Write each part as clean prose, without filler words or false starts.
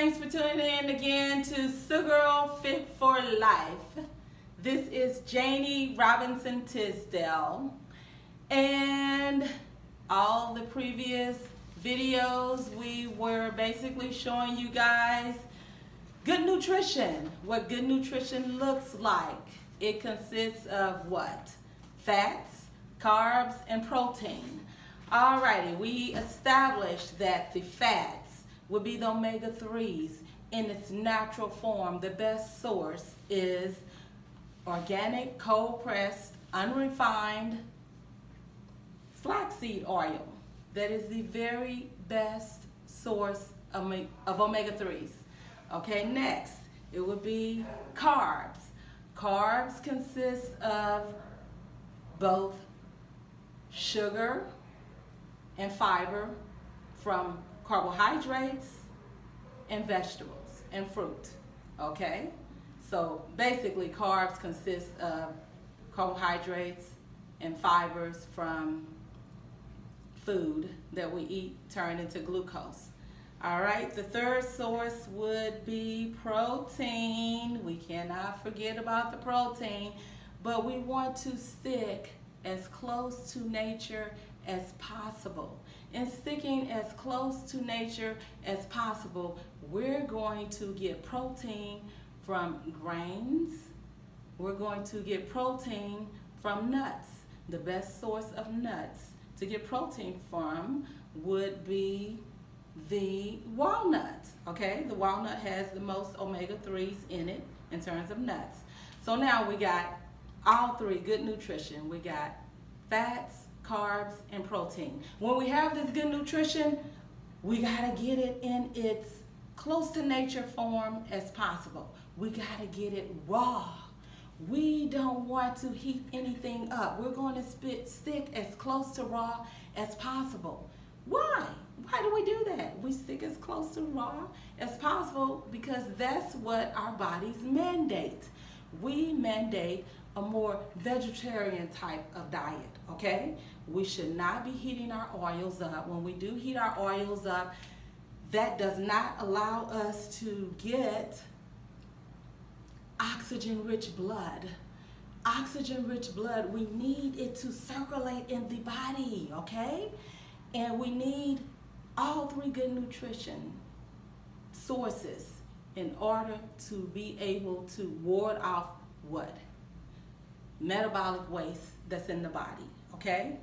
Thanks for tuning in again to Girl Fit for Life. This is Janie Robinson Tisdale, and all the previous videos we were basically showing you guys good nutrition, what good nutrition looks like. It consists of what? Fats, carbs, and protein. Alrighty, we established that the fats would be the omega-3s in its natural form. The best source is organic, cold-pressed, unrefined flaxseed oil. That is the very best source of omega-3s. Okay, next, it would be carbs. Carbs consist of both sugar and fiber from carbohydrates and vegetables and fruit. Okay, so basically carbs consist of carbohydrates and fibers from food that we eat turned into glucose. All right, the third source would be protein. We cannot forget about the protein, but we want to stick as close to nature as possible. In sticking as close to nature as possible, we're going to get protein from grains. We're going to get protein from nuts. The best source of nuts to get protein from would be the walnut. Okay, the walnut has the most omega-3s in it in terms of nuts. So now we got all three good nutrition. We got fats, carbs, and protein. When we have this good nutrition, we gotta get it in its close to nature form as possible. We gotta get it raw. We don't want to heat anything up. We're going to stick as close to raw as possible. Why? Why do we do that? We stick as close to raw as possible because that's what our bodies mandate. We mandate a more vegetarian type of diet, okay? We should not be heating our oils up. When we do heat our oils up, that does not allow us to get oxygen-rich blood. Oxygen-rich blood, we need it to circulate in the body, okay? And we need all three good nutrition sources in order to be able to ward off what? Metabolic waste that's in the body, okay?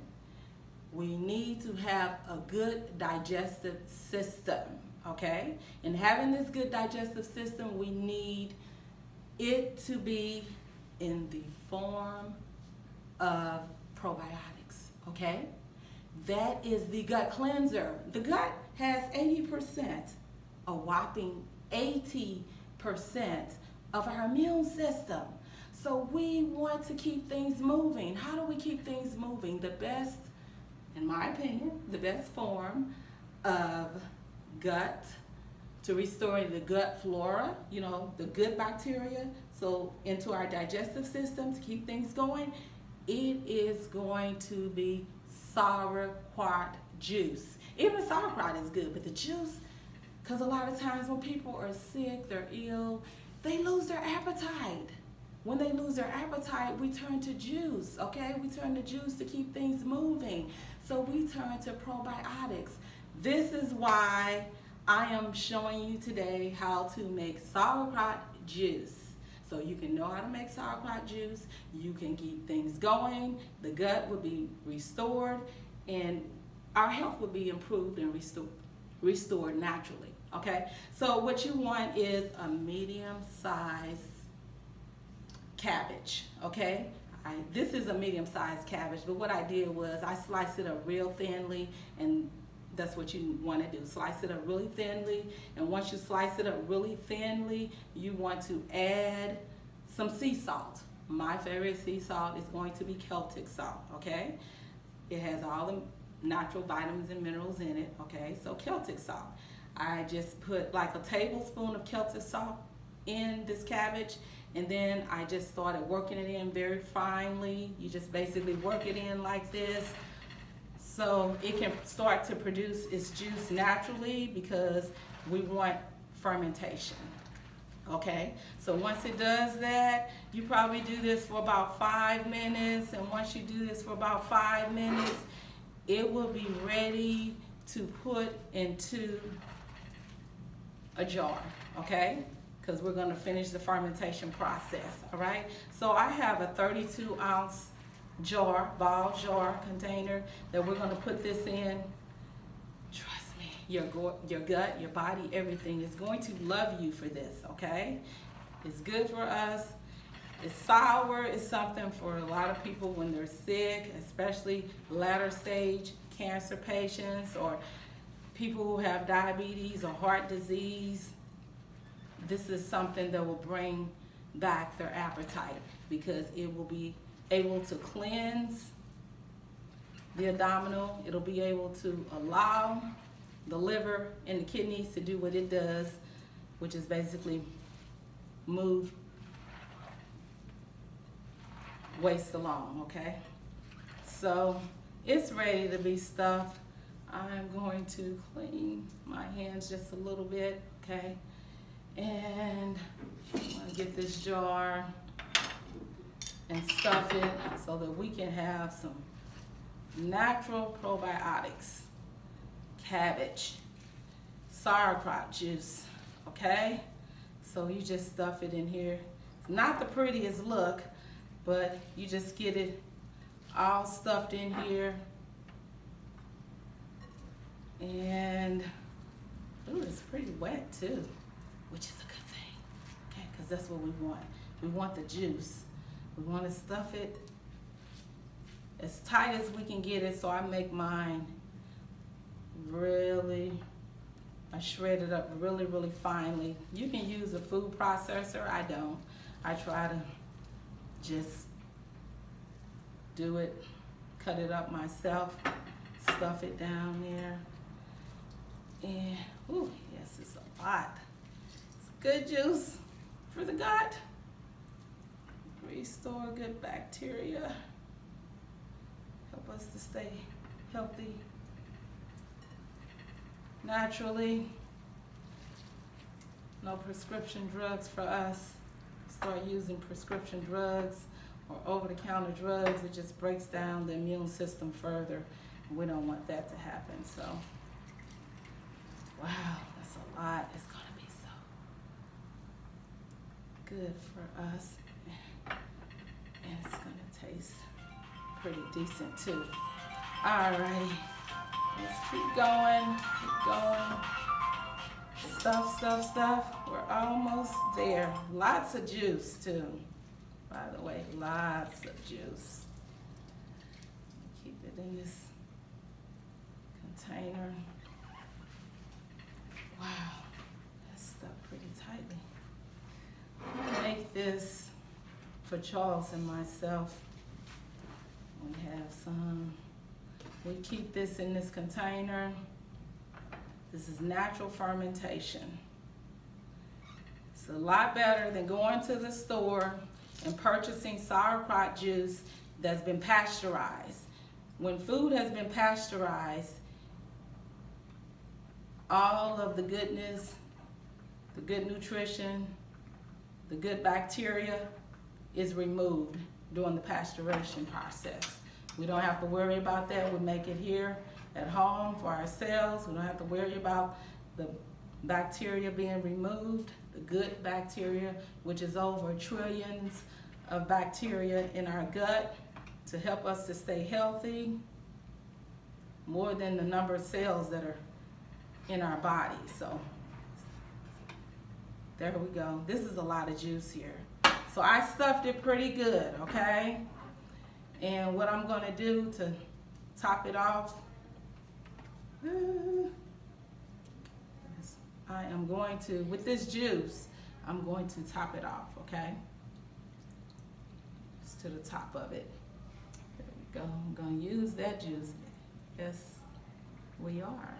We need to have a good digestive system, okay? And having this good digestive system, we need it to be in the form of probiotics, okay? That is the gut cleanser. The gut has 80%, a whopping 80% of our immune system. So we want to keep things moving. How do we keep things moving? The best, in my opinion, the best form of gut to restore the gut flora, you know, the good bacteria, so into our digestive system to keep things going, it is going to be sauerkraut juice. Even sauerkraut is good, but the juice, because a lot of times when people are sick, they're ill, they lose their appetite. When they lose their appetite, we turn to juice, okay? We turn to juice to keep things moving. So we turn to probiotics. This is why I am showing you today how to make sauerkraut juice. So you can know how to make sauerkraut juice, you can keep things going, the gut will be restored, and our health will be improved and restored naturally, okay? So what you want is a medium-sized cabbage, okay? This is a medium-sized cabbage, but what I did was I sliced it up real thinly, and that's what you want to do. Slice it up really thinly, and once you slice it up really thinly, you want to add some sea salt. My favorite sea salt is going to be Celtic salt, okay? It has all the natural vitamins and minerals in it, okay? So Celtic salt. I just put like a tablespoon of Celtic salt in this cabbage, and then I just started working it in very finely. You just basically work it in like this so it can start to produce its juice naturally, because we want fermentation. Okay, so once it does that, you probably do this for about 5 minutes, and once you do this for about 5 minutes, it will be ready to put into a jar, okay? Because we're gonna finish the fermentation process, all right? So I have a 32-ounce jar, ball jar container that we're gonna put this in. Trust me, your gut, your body, everything is going to love you for this, okay? It's good for us. It's sour. It's something for a lot of people when they're sick, especially latter stage cancer patients or people who have diabetes or heart disease. This is something that will bring back their appetite because it will be able to cleanse the abdominal. It'll be able to allow the liver and the kidneys to do what it does, which is basically move waste along, okay? So it's ready to be stuffed. I'm going to clean my hands just a little bit, okay? And I'm gonna get this jar and stuff it so that we can have some natural probiotics, cabbage, sauerkraut juice, okay? So you just stuff it in here. It's not the prettiest look, but you just get it all stuffed in here. And, ooh, it's pretty wet too, which is a good thing, okay? Because that's what we want. We want the juice. We want to stuff it as tight as we can get it, so I make mine really, I shred it up really, really finely. You can use a food processor. I don't. I try to just do it, cut it up myself, stuff it down there. And, ooh, yes, it's a lot. It's good juice for the gut. Restore good bacteria. Help us to stay healthy naturally. No prescription drugs for us. Start using prescription drugs or over-the-counter drugs. It just breaks down the immune system further. We don't want that to happen. So, wow, that's a lot. It's gonna be so good for us. And it's gonna taste pretty decent too. Alrighty, let's keep going, keep going. Stuff, stuff, stuff. We're almost there. Lots of juice too. By the way, lots of juice. Keep it in this container. Wow, that's stuffed pretty tightly. I'm gonna make this for Charles and myself. We have some. We keep this in this container. This is natural fermentation. It's a lot better than going to the store and purchasing sauerkraut juice that's been pasteurized. When food has been pasteurized, all of the goodness, the good nutrition, the good bacteria is removed during the pasteurization process. We don't have to worry about that. We make it here at home for ourselves. We don't have to worry about the bacteria being removed, the good bacteria, which is over trillions of bacteria in our gut to help us to stay healthy, more than the number of cells that are in our body. So there we go. This is a lot of juice here. So I stuffed it pretty good, okay? And what I'm gonna do to top it off, I am going to, with this juice, I'm going to top it off, okay? Just to the top of it. There we go. I'm gonna use that juice. Yes, we are.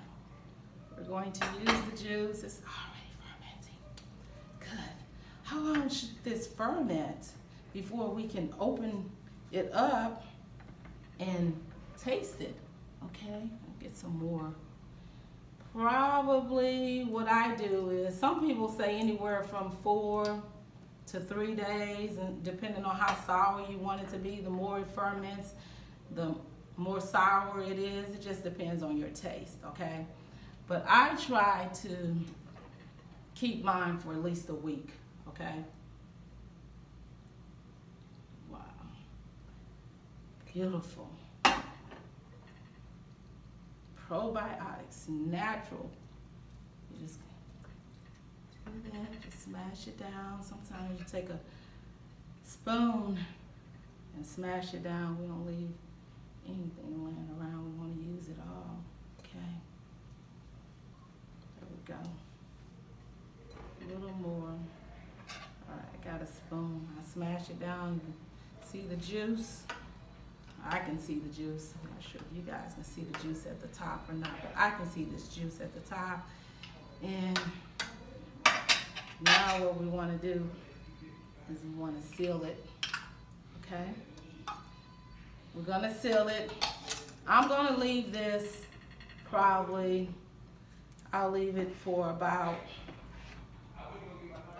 We're going to use the juice. It's already fermenting. Good. How long should this ferment before we can open it up and taste it? Okay, I'll get some more Probably what I do is, some people say anywhere from 4 to 3 days, and depending on how sour you want it to be, the more it ferments, the more sour it is. It just depends on your taste, okay? But I try to keep mine for at least a week, okay? Wow. Beautiful. Probiotics, natural. You just do that, just smash it down. Sometimes you take a spoon and smash it down. We don't leave anything laying around. We want to use it all. Okay. There we go. A little more. All right, I got a spoon. I smash it down. See the juice? I can see the juice. I'm not sure if you guys can see the juice at the top or not, but I can see this juice at the top. And now what we want to do is we want to seal it. Okay? We're going to seal it. I'm going to leave this probably, I'll leave it for about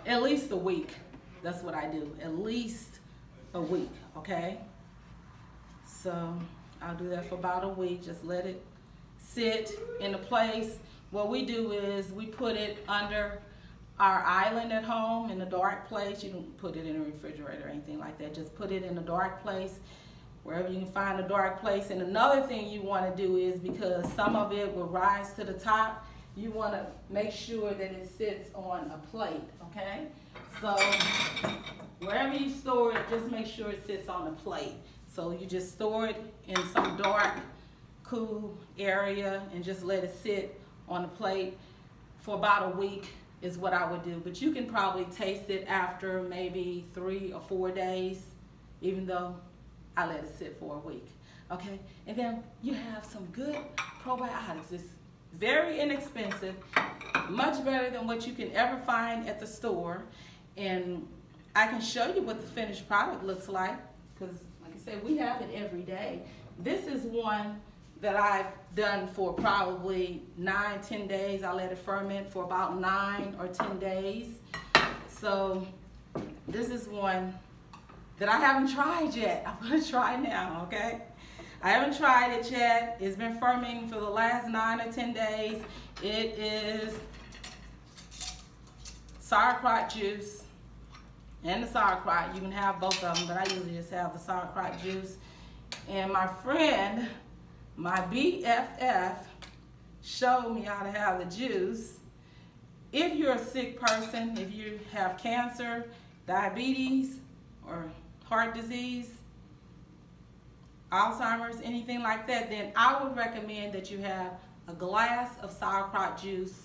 at least a week. That's what I do. At least a week, okay? So I'll do that for about a week. Just let it sit in a place. What we do is we put it under our island at home in a dark place. You don't put it in a refrigerator or anything like that. Just put it in a dark place, wherever you can find a dark place. And another thing you want to do is, because some of it will rise to the top, you want to make sure that it sits on a plate, okay? So wherever you store it, just make sure it sits on a plate. So you just store it in some dark, cool area and just let it sit on a plate for about a week is what I would do. But you can probably taste it after maybe 3 or 4 days, even though I let it sit for a week, okay? And then you have some good probiotics. It's very inexpensive, much better than what you can ever find at the store. And I can show you what the finished product looks like, because like I said, we have it every day. This is one that I've done for probably 9-10 days. I let it ferment for about 9 or 10 days. So this is one that I haven't tried yet. I'm gonna try now, okay? I haven't tried it yet. It's been fermenting for the last 9 or 10 days. It is sauerkraut juice and the sauerkraut. You can have both of them, but I usually just have the sauerkraut juice. And my friend, my BFF, showed me how to have the juice. If you're a sick person, if you have cancer, diabetes, or heart disease, Alzheimer's, anything like that, then I would recommend that you have a glass of sauerkraut juice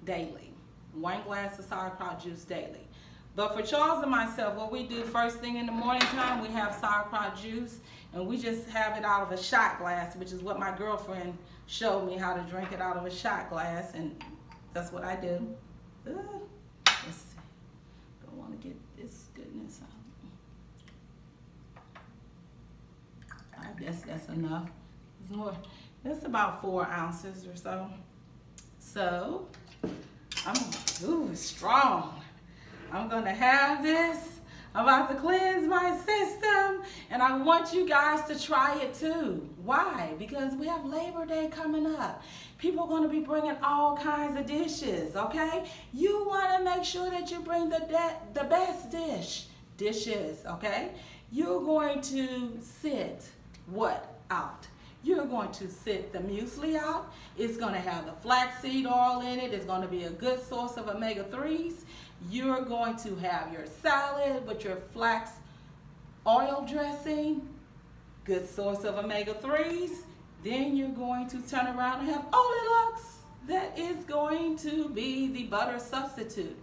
daily. 1 glass of sauerkraut juice daily. But for Charles and myself, what we do first thing in the morning time, we have sauerkraut juice, and we just have it out of a shot glass, which is what my girlfriend showed me, how to drink it out of a shot glass, and that's what I do. Let's see. Don't want to get this goodness out. I guess that's enough. There's more. That's about 4 ounces or so. So, it's strong. I'm gonna have this. I'm about to cleanse my system, and I want you guys to try it too. Why? Because we have Labor Day coming up. People are gonna be bringing all kinds of dishes, okay? You wanna make sure that you bring the best dishes, okay? You're going to sit what out? You're going to sit the muesli out. It's going to have the flaxseed oil in it. It's going to be a good source of omega-3s. You're going to have your salad with your flax oil dressing, good source of omega-3s. Then you're going to turn around and have Olelux. That is going to be the butter substitute.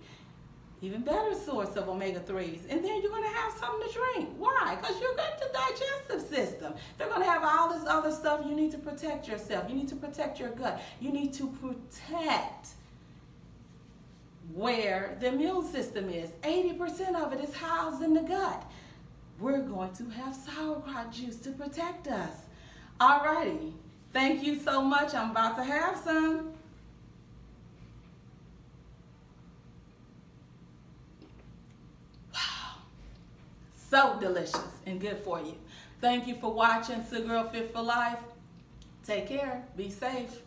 Even better source of omega-3s. And then you're going to have something to drink. Why? Because you're good to digestive system. They're going to have all this other stuff. You need to protect yourself. You need to protect your gut. You need to protect where the immune system is. 80% of it is housed in the gut. We're going to have sauerkraut juice to protect us. Alrighty. Thank you so much. I'm about to have some. Wow. So delicious and good for you. Thank you for watching Girl Fit for Life. Take care. Be safe.